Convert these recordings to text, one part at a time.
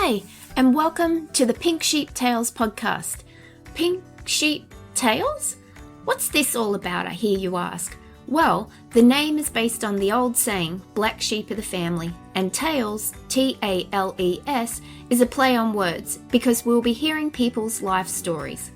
Hi, and welcome to the Pink Sheep Tales podcast. Pink Sheep Tales? What's this all about, I hear you ask? Well, the name is based on the old saying, black sheep of the family, and tales, T-A-L-E-S, is a play on words because we'll be hearing people's life stories.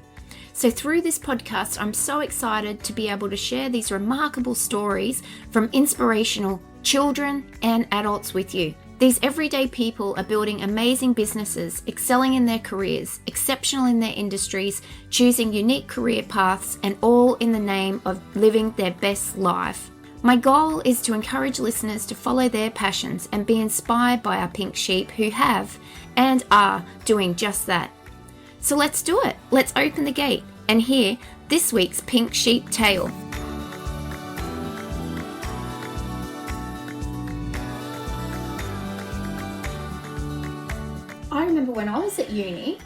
So through this podcast, I'm so excited to be able to share these remarkable stories from inspirational children and adults with you. These everyday people are building amazing businesses, excelling in their careers, exceptional in their industries, choosing unique career paths, and all in the name of living their best life. My goal is to encourage listeners to follow their passions and be inspired by our pink sheep who have and are doing just that. So let's do it. Let's open the gate and hear this week's Pink Sheep Tale. I remember when I was at uni,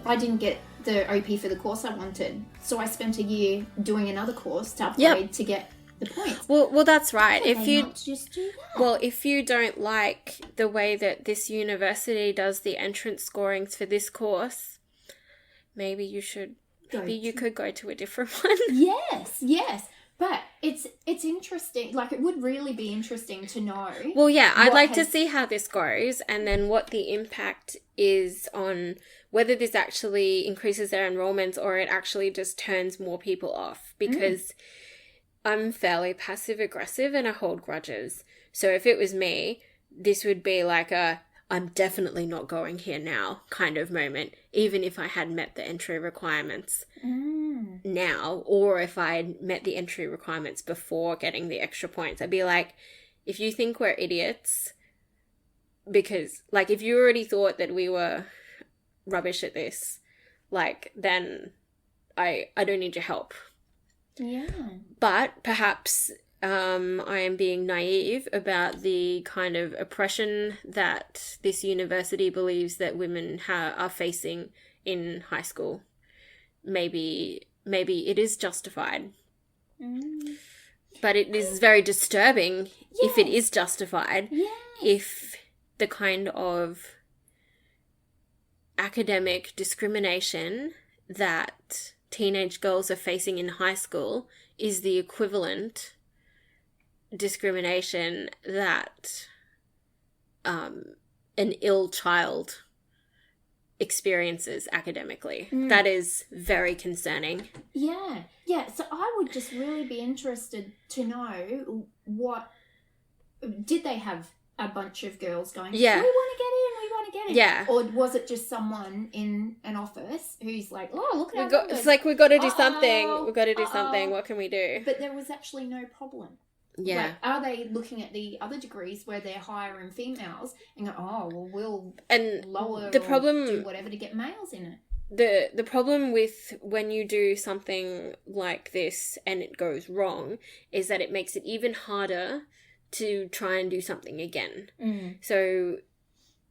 I didn't get the OP for the course I wanted. So I spent a year doing another course to upgrade to get the points. Well, that's right. If you not just do that? Well, if you don't like the way that this university does the entrance scorings for this course, maybe you could go to a different one. Yes. But it's interesting. Like, it would really be interesting to know. Well, yeah, I'd like to see how this goes and then what the impact is on whether this actually increases their enrollments or it actually just turns more people off. Because I'm fairly passive aggressive and I hold grudges. So if it was me, this would be like I'm definitely not going here now kind of moment, even if I had met the entry requirements now, or if I had met the entry requirements before getting the extra points. I'd be like, if you think we're idiots, because, like, if you already thought that we were rubbish at this, like, then I don't need your help. Yeah. But perhaps I am being naive about the kind of oppression that this university believes that women are facing in high school. Maybe it is justified. But it is very disturbing if it is justified. If the kind of academic discrimination that teenage girls are facing in high school is the equivalent discrimination that an ill child experiences academically. That is very concerning. Yeah. So I would just really be interested to know did they have a bunch of girls going, we want to get in. Yeah. Or was it just someone in an office who's like, oh, look at it's like, we've got to do something. We've got to do something. What can we do? But there was actually no problem. Yeah. Like, are they looking at the other degrees where they're higher in females and go, oh, well, we'll lower the problem, do whatever to get males in it? The problem with when you do something like this and it goes wrong is that it makes it even harder to try and do something again. So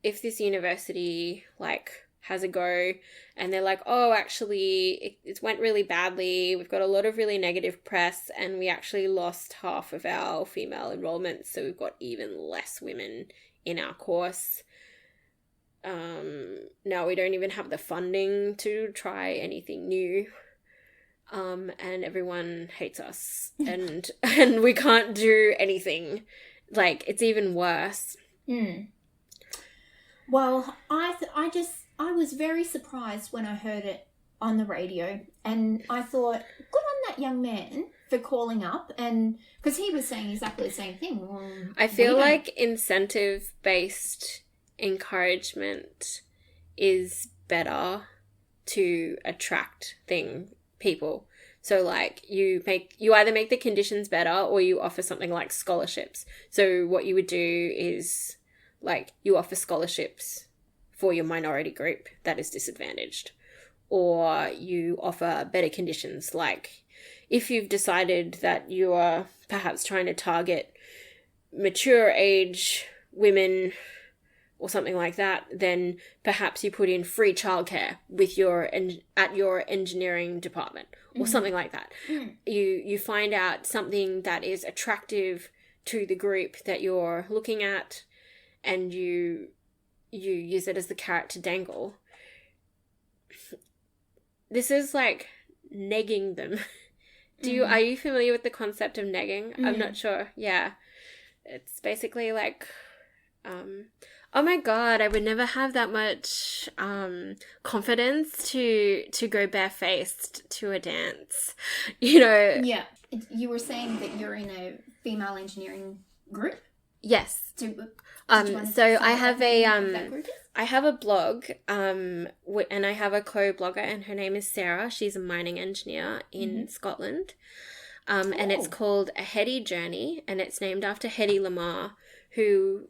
if this university, like, has a go and they're like, oh, actually it went really badly, we've got a lot of really negative press and we actually lost half of our female enrollments, so we've got even less women in our course. Now we don't even have the funding to try anything new, and everyone hates us and we can't do anything. Like, it's even worse. Well, I was very surprised when I heard it on the radio, and I thought, good on that young man for calling up, and because he was saying exactly the same thing. Well, I feel like incentive-based encouragement is better to attract people. So, like, you either make the conditions better or you offer something like scholarships. So what you would do is, like, you offer scholarships for your minority group that is disadvantaged, or you offer better conditions. Like, if you've decided that you are perhaps trying to target mature age women or something like that, then perhaps you put in free childcare at your engineering department or something like that. You find out something that is attractive to the group that you're looking at, and you you use it as the carrot to dangle. This is like negging them. Are you familiar with the concept of negging? I'm not sure. Yeah. It's basically like, oh my God, I would never have that much confidence to go barefaced to a dance. You know? Yeah. You were saying that you're in a female engineering group? Yes. So I have that group is? I have a blog, and I have a co-blogger, and her name is Sarah. She's a mining engineer in Scotland. And it's called A Heady Journey, and it's named after Hedy Lamarr, who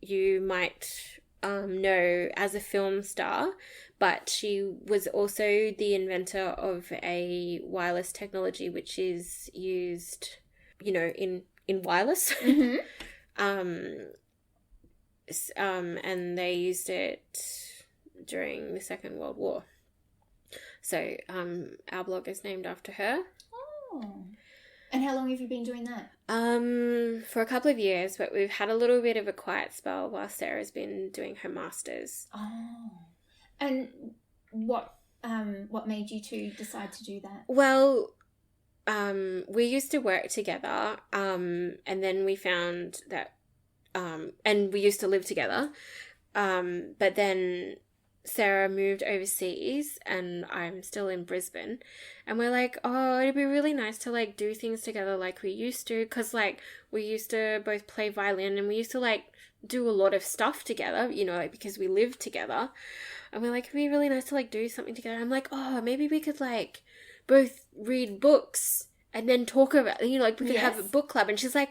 you might know as a film star, but she was also the inventor of a wireless technology which is used, you know, in wireless. And they used it during the Second World War. So our blog is named after her. Oh. And how long have you been doing that? For a couple of years, but we've had a little bit of a quiet spell while Sarah's been doing her masters. Oh. And what made you two decide to do that? Well, we used to work together, and then we found that, and we used to live together, but then Sarah moved overseas and I'm still in Brisbane, and we're like, oh, it'd be really nice to like do things together like we used to, because like we used to both play violin and we used to like do a lot of stuff together, you know, like because we lived together, and we're like, it'd be really nice to like do something together. I'm like, oh, maybe we could like both read books and then talk about, you know, like we could have a book club. And she's like,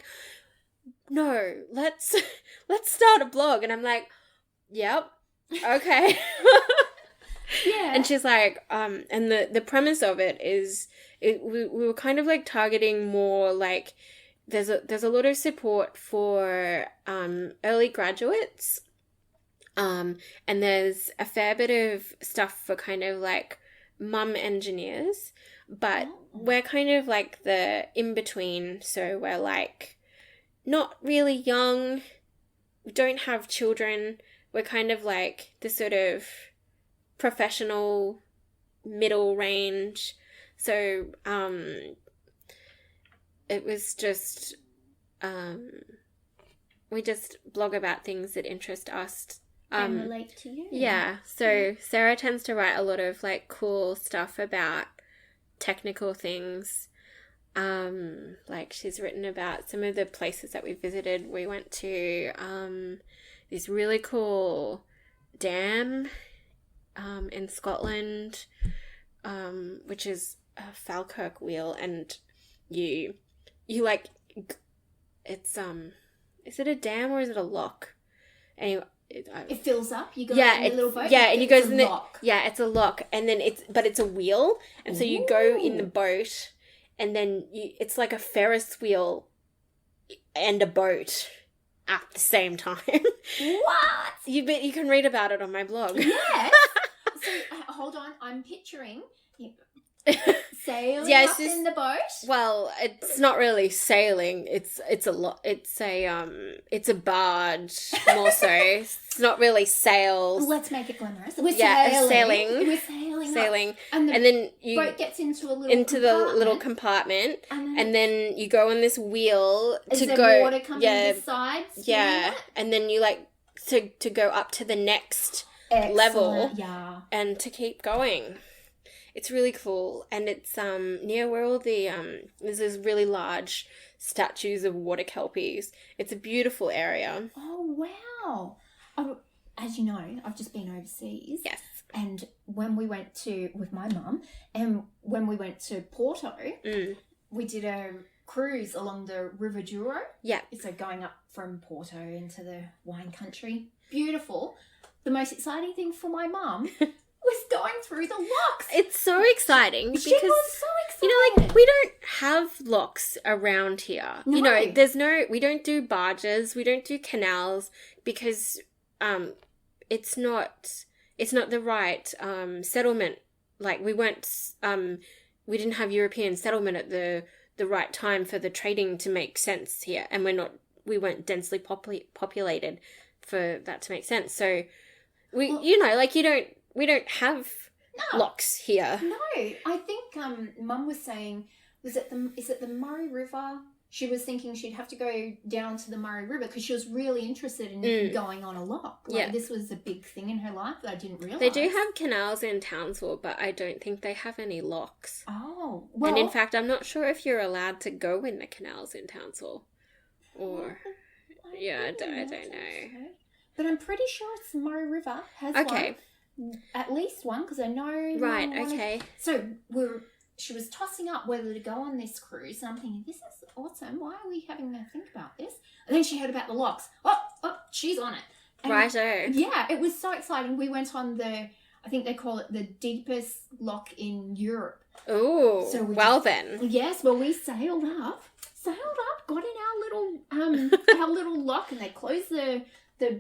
no, let's start a blog. And I'm like, yep, okay. Yeah. And she's like, and the premise of it is, we were kind of like targeting more like, there's a lot of support for early graduates, and there's a fair bit of stuff for kind of like mum engineers, but we're kind of like the in-between, so we're like not really young, we don't have children, we're kind of like the sort of professional middle range. So it was just we just blog about things that interest us and relate to you. Yeah, so Sarah tends to write a lot of like cool stuff about technical things. Like she's written about some of the places that we visited. We went to this really cool dam in Scotland, which is a Falkirk wheel, and you like, it's is it a dam or is it a lock? Anyway, it fills up. You go in the little boat. Yeah, and you go in the lock. Yeah, it's a lock, and then it's a wheel, and so you go in the boat, and then it's like a Ferris wheel and a boat at the same time. What? You can read about it on my blog. Yes. So hold on, I'm picturing sailing up in the boat. Well, it's not really sailing. It's a barge more so. It's not really sails. Let's make it glamorous. Sailing. We're sailing. And then you boat gets into the little compartment, and then you go on this wheel to there go. Water coming to the sides. Yeah, and then you like to go up to the next level. Yeah, and to keep going. It's really cool, and it's near where all the there's these really large statues of water kelpies. It's a beautiful area. Oh wow! As you know, I've just been overseas. Yes. And when we went with my mum, and when we went to Porto, we did a cruise along the River Douro. Yeah. So going up from Porto into the wine country. Beautiful. The most exciting thing for my mum was going through the locks. It's so exciting because, she was so excited. You know, like, we don't have locks around here. No. You know, we don't do barges, we don't do canals, because it's not the right settlement. Like, we didn't have European settlement at the right time for the trading to make sense here, and we weren't densely populated for that to make sense. So we don't have No. locks here. No, I think Mum was saying, is it the Murray River? She was thinking she'd have to go down to the Murray River because she was really interested in going on a lock. Like, this was a big thing in her life that I didn't realise. They do have canals in Townsville, but I don't think they have any locks. Oh, well. And in fact, I'm not sure if you're allowed to go in the canals in Townsville. Or, I don't know. But I'm pretty sure it's the Murray River has one. At least one, because I know. Right, okay. So she was tossing up whether to go on this cruise, and I'm thinking, this is awesome. Why are we having to think about this? And then she heard about the locks. Oh, she's on it. And Righto. Yeah, it was so exciting. We went on I think they call it the deepest lock in Europe. Oh, so then. Yes, well, we sailed up, got in our little lock, and they closed the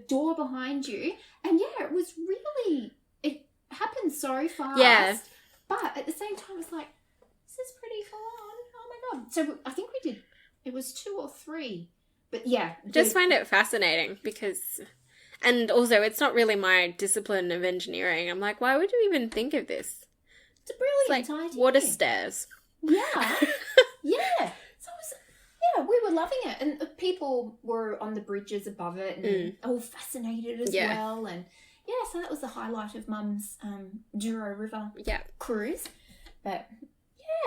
door behind you. And yeah, it was really, it happened so fast. Yeah. But at the same time, it's like, this is pretty full on. Oh my God. So I think we did, it was 2 or 3. But yeah. Just find it fascinating because, and also it's not really my discipline of engineering. I'm like, why would you even think of this? It's a brilliant like idea. Water stairs. Yeah. Yeah. So we were loving it. And people were on the bridges above it and all fascinated as well. And yeah, so that was the highlight of Mum's Douro River cruise. But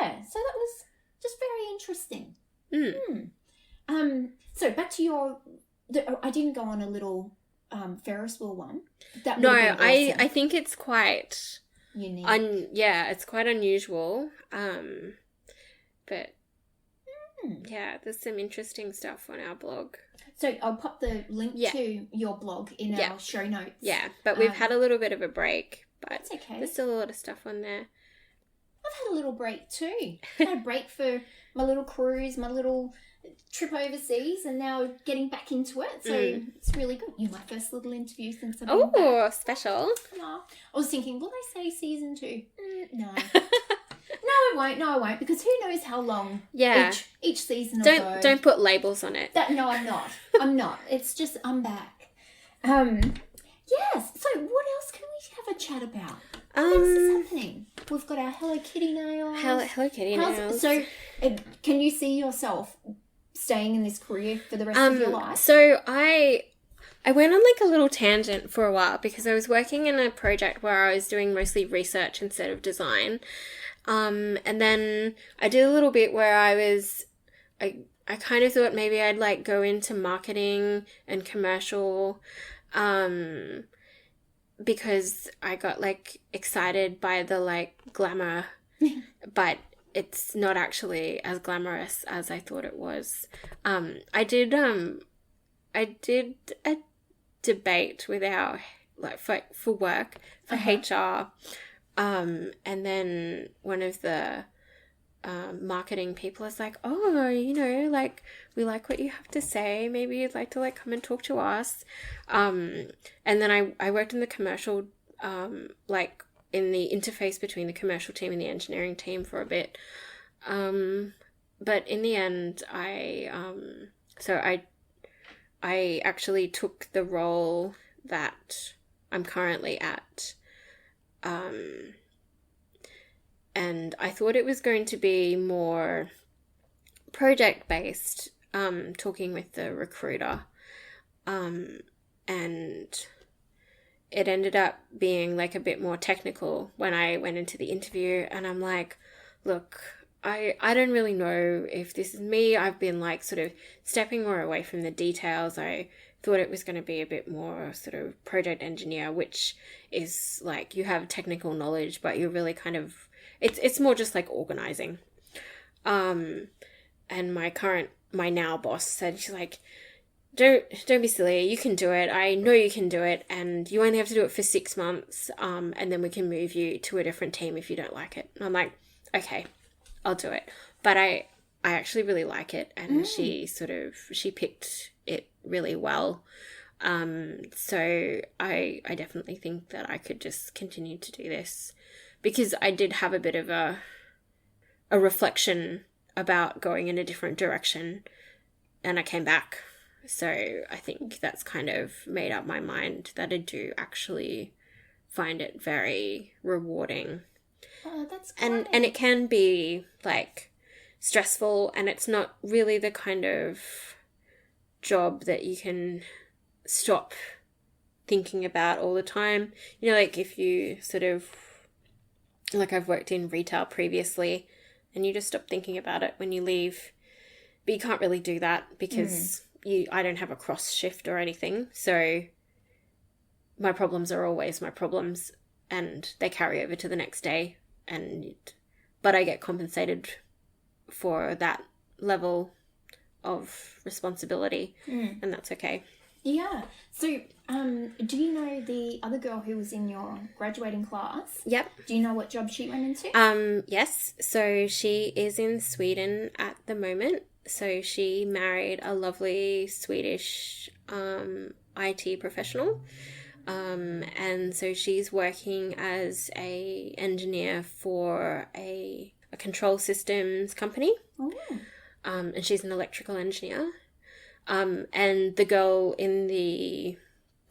yeah, so that was just very interesting. So back to I didn't go on a little Ferris wheel one. That no, awesome. I think it's quite unique. It's quite unusual. But yeah, there's some interesting stuff on our blog. So I'll pop the link to your blog in our show notes. Yeah, but we've had a little bit of a break, but that's okay. There's still a lot of stuff on there. I've had a little break too. I had a break for my little cruise, my little trip overseas, and now getting back into it. So it's really good. You're my first little interview since I've been back. Special. Yeah. I was thinking, will I say season 2? No. No, I won't, because who knows how long each season will go. Don't put labels on it. No, I'm not. It's just, I'm back. Yes. So what else can we have a chat about? What else is happening? We've got our Hello Kitty nails. Hello Kitty nails. So can you see yourself staying in this career for the rest of your life? So I went on like a little tangent for a while because I was working in a project where I was doing mostly research instead of design. And then I did a little bit where I kind of thought maybe I'd like go into marketing and commercial, because I got like excited by the like glamour, but it's not actually as glamorous as I thought it was. I did a debate with our for work for HR. And then one of the marketing people is like, oh, like, we like what you have to say. Maybe you'd like to like come and talk to us. And then I worked in the commercial, like in the interface between the commercial team and the engineering team for a bit. But in the end, I actually took the role that I'm currently at. And I thought it was going to be more project-based, talking with the recruiter. And it ended up being like a bit more technical when I went into the interview, and I'm like, look, I don't really know if this is me. I've been like sort of stepping more away from the details. I thought it was going to be a bit more sort of project engineer, which is like you have technical knowledge, but you're really kind of, it's more just like organizing. And my now boss said, she's like, don't be silly. You can do it. I know you can do it. And you only have to do it for 6 months. And then we can move you to a different team if you don't like it. And I'm like, okay, I'll do it. But I actually really like it. And she picked it really well. So I definitely think that I could just continue to do this, because I did have a bit of a reflection about going in a different direction, and I came back So I think that's kind of made up my mind that I do actually find it very rewarding. Oh, that's great. And it can be like stressful, and it's not really the kind of job that you can stop thinking about all the time. You know, like if you sort of, like I've worked in retail previously, and you just stop thinking about it when you leave. But you can't really do that because I don't have a cross shift or anything. So my problems are always my problems, and they carry over to the next day. But I get compensated for that level of responsibility, and that's okay. Yeah. So, do you know the other girl who was in your graduating class? Yep. Do you know what job she went into? Yes. So she is in Sweden at the moment. So she married a lovely Swedish IT professional. And so she's working as a engineer for a control systems company. Oh. And she's an electrical engineer. And the girl in the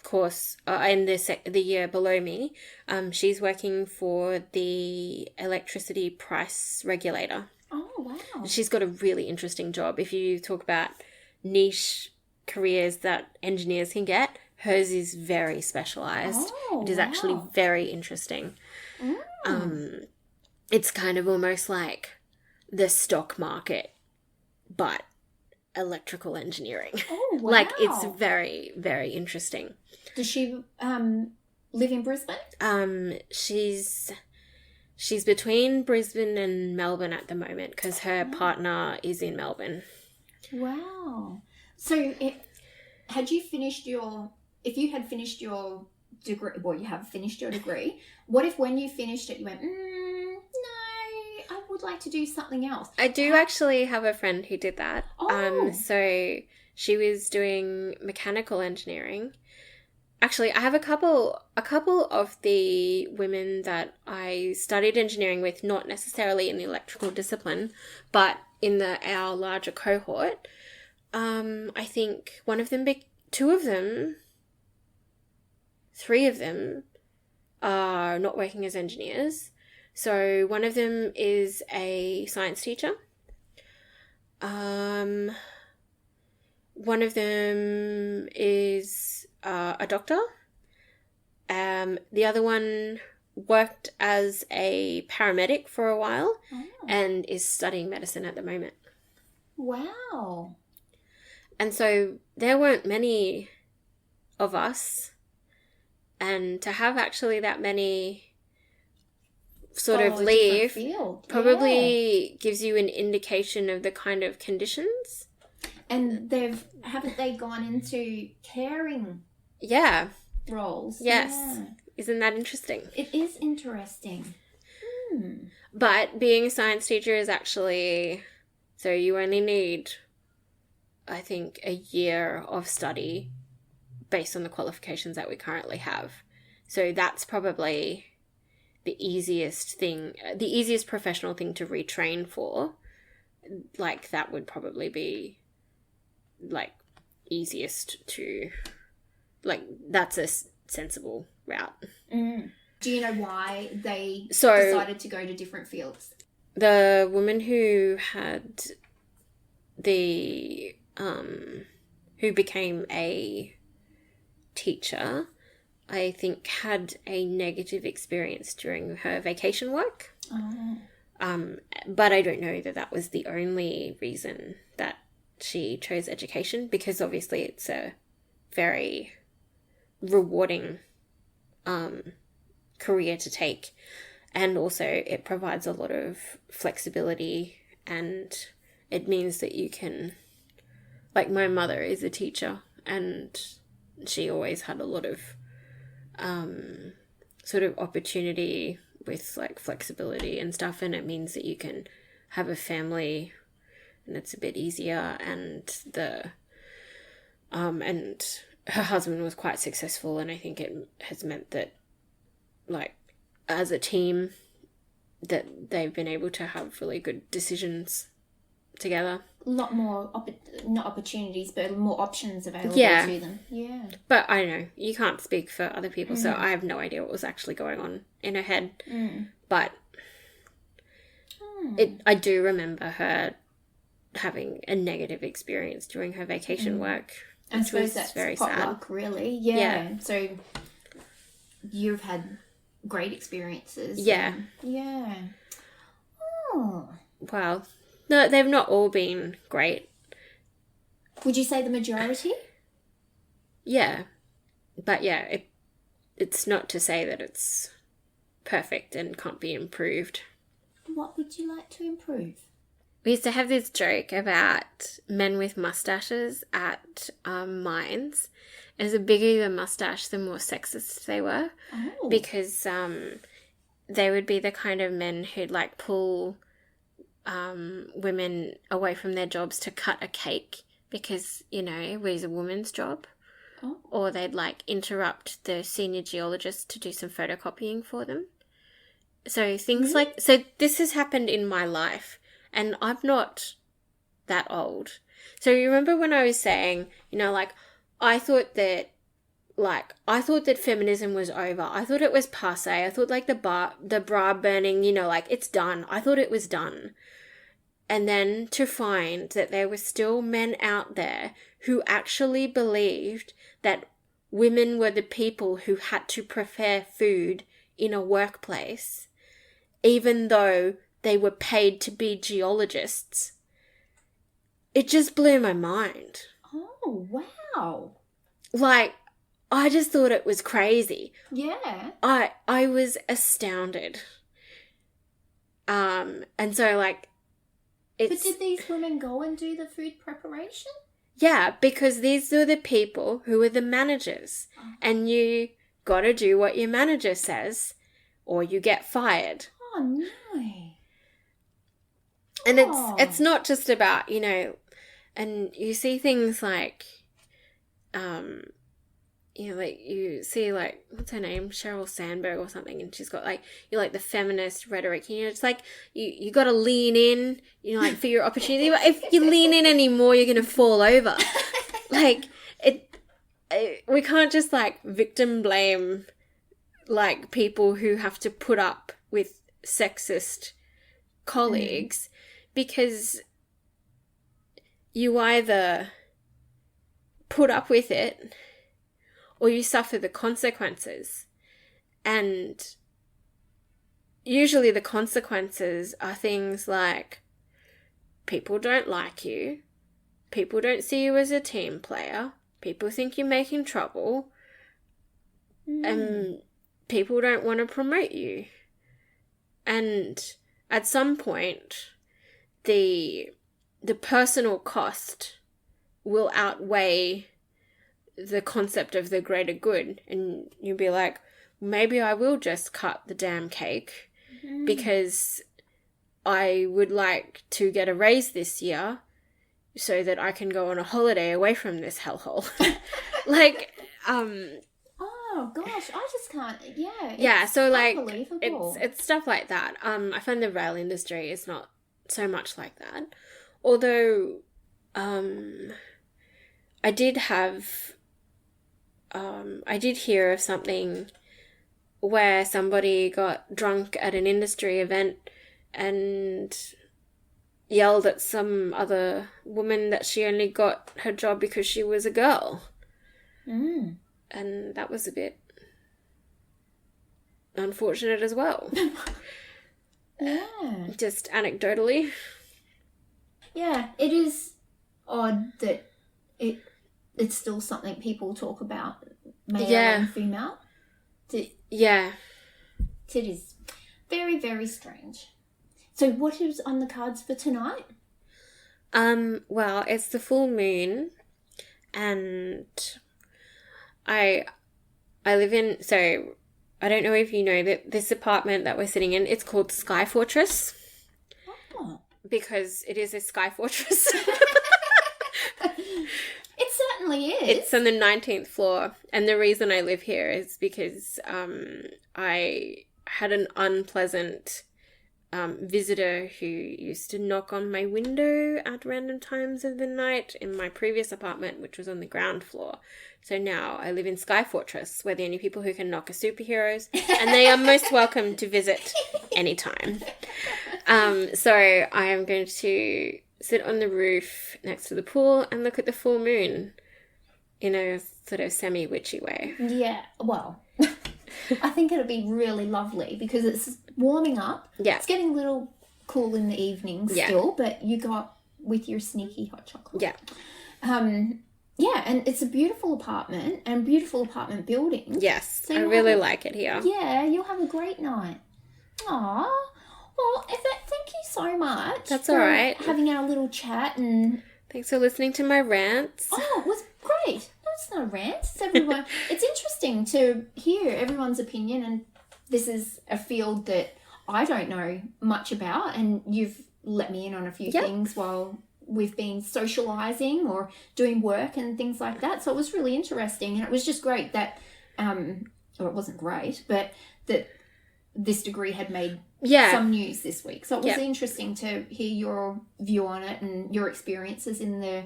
course, in the year below me, she's working for the electricity price regulator. Oh, wow. She's got a really interesting job. If you talk about niche careers that engineers can get, hers is very specialized. Oh, it is actually very interesting. It's kind of almost like the stock market, but electrical engineering. Oh, wow. Like, it's very, very interesting. Does she live in Brisbane? She's between Brisbane and Melbourne at the moment because her partner is in Melbourne. Wow. So, if you had finished your degree, well, you have finished your degree, what if when you finished it, you went, no, I would like to do something else? I do actually have a friend who did that. Oh. So she was doing mechanical engineering. Actually, I have a couple of the women that I studied engineering with, not necessarily in the electrical discipline, but in our larger cohort. I think one of them, two of them, three of them are not working as engineers. So one of them is a science teacher. One of them is a doctor. The other one worked as a paramedic for a while and is studying medicine at the moment. Wow. And so there weren't many of us, and to have actually that many sort of leave probably gives you an indication of the kind of conditions. And haven't they gone into caring roles? Yes. Yeah. Isn't that interesting? It is interesting. But being a science teacher is actually, so you only need, I think, a year of study based on the qualifications that we currently have. So that's probably the easiest professional thing to retrain for. Like, that would probably be, like, easiest to, like, that's a sensible route. Do you know why they decided to go to different fields? The woman who had who became a teacher, I think, had a negative experience during her vacation work. But I don't know that was the only reason that she chose education, because obviously it's a very rewarding career to take, and also it provides a lot of flexibility, and it means that you can, like, my mother is a teacher and she always had a lot of sort of opportunity with, like, flexibility and stuff, and it means that you can have a family and it's a bit easier, and and her husband was quite successful, and I think it has meant that, like, as a team, that they've been able to have really good decisions together. lot more, not opportunities, but more options available to them. Yeah. But I don't know. You can't speak for other people, so I have no idea what was actually going on in her head. But I do remember her having a negative experience during her vacation work, I suppose that's very potluck, sad. really. Yeah. So you've had great experiences. Yeah. Yeah. Oh. Well, no, they've not all been great. Would you say the majority? Yeah. But yeah, it's not to say that it's perfect and can't be improved. What would you like to improve? We used to have this joke about men with mustaches at mines. As the bigger the mustache, the more sexist they were. Oh. Because they would be the kind of men who'd like pull women away from their jobs to cut a cake because, it was a woman's job. Oh. Or they'd like interrupt the senior geologist to do some photocopying for them. So things like... So this has happened in my life, and I'm not that old. So you remember when I was saying, I thought that feminism was over. I thought it was passé. I thought the bra burning, it's done. I thought it was done. And then to find that there were still men out there who actually believed that women were the people who had to prepare food in a workplace, even though they were paid to be geologists. It just blew my mind. Oh, wow. I just thought it was crazy. Yeah. I was astounded. And so, But did these women go and do the food preparation? Yeah, because these are the people who are the managers. Oh. And you got to do what your manager says or you get fired. Oh, no. And it's not just about, and you see things like, you see, what's her name? Sheryl Sandberg or something, and she's got, the feminist rhetoric. It's you got to lean in, for your opportunity. But if you lean in anymore, you're going to fall over. We can't just, victim blame, people who have to put up with sexist colleagues because you either put up with it or you suffer the consequences. And usually the consequences are things like people don't like you, people don't see you as a team player, people think you're making trouble, and people don't want to promote you. And at some point, the personal cost will outweigh the concept of the greater good, and you'll be like, maybe I will just cut the damn cake because I would like to get a raise this year so that I can go on a holiday away from this hellhole. Oh gosh, I just can't. Yeah, so unbelievable. it's stuff like that. I find the rail industry is not so much like that, although I did hear of something where somebody got drunk at an industry event and yelled at some other woman that she only got her job because she was a girl. And that was a bit unfortunate as well. Yeah. Just anecdotally. Yeah, it is odd that it's still something people talk about, male and female. Yeah. It is very, very strange. So what is on the cards for tonight? Well, it's the full moon, and I live in, so I don't know if you know that this apartment that we're sitting in, it's called Sky Fortress. Oh. Because it is a sky fortress. It certainly is. It's on the 19th floor, and the reason I live here is because I had an unpleasant visitor who used to knock on my window at random times of the night in my previous apartment, which was on the ground floor. So now I live in Sky Fortress, where the only people who can knock are superheroes, and they are most welcome to visit anytime. So I am going to sit on the roof next to the pool and look at the full moon in a sort of semi-witchy way. Yeah, well, I think it'll be really lovely because it's warming up. Yeah. It's getting a little cool in the evening still, but you got with your sneaky hot chocolate. Yeah. Yeah, and it's a beautiful apartment and beautiful apartment building. Yes, So I really like it here. Yeah, you'll have a great night. Aww. Well, Yvette, thank you so much. That's for all right. having our little chat and... Thanks for listening to my rants. Oh, it was great. No, it's not a rant. It's everyone. It's interesting to hear everyone's opinion, and this is a field that I don't know much about, and you've let me in on a few things while we've been socialising or doing work and things like that. So it was really interesting, and it was just great that, or it wasn't great, but that this degree had made some news this week. So it was interesting to hear your view on it and your experiences in the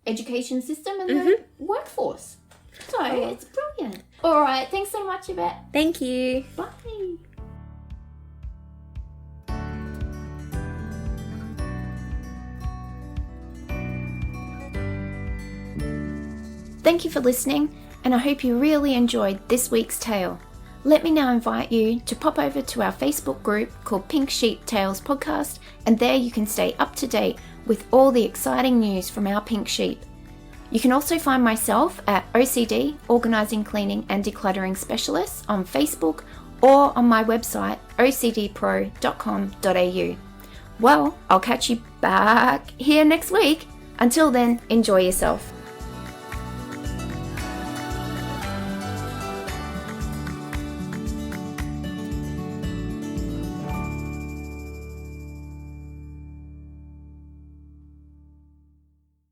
education system and the workforce. So it's brilliant. All right. Thanks so much, Yvette. Thank you. Bye. Thank you for listening, and I hope you really enjoyed this week's tale. Let me now invite you to pop over to our Facebook group called Pink Sheep Tales Podcast, and there you can stay up to date with all the exciting news from our pink sheep. You can also find myself at OCD, Organising, Cleaning and Decluttering Specialists on Facebook or on my website ocdpro.com.au. Well, I'll catch you back here next week. Until then, enjoy yourself.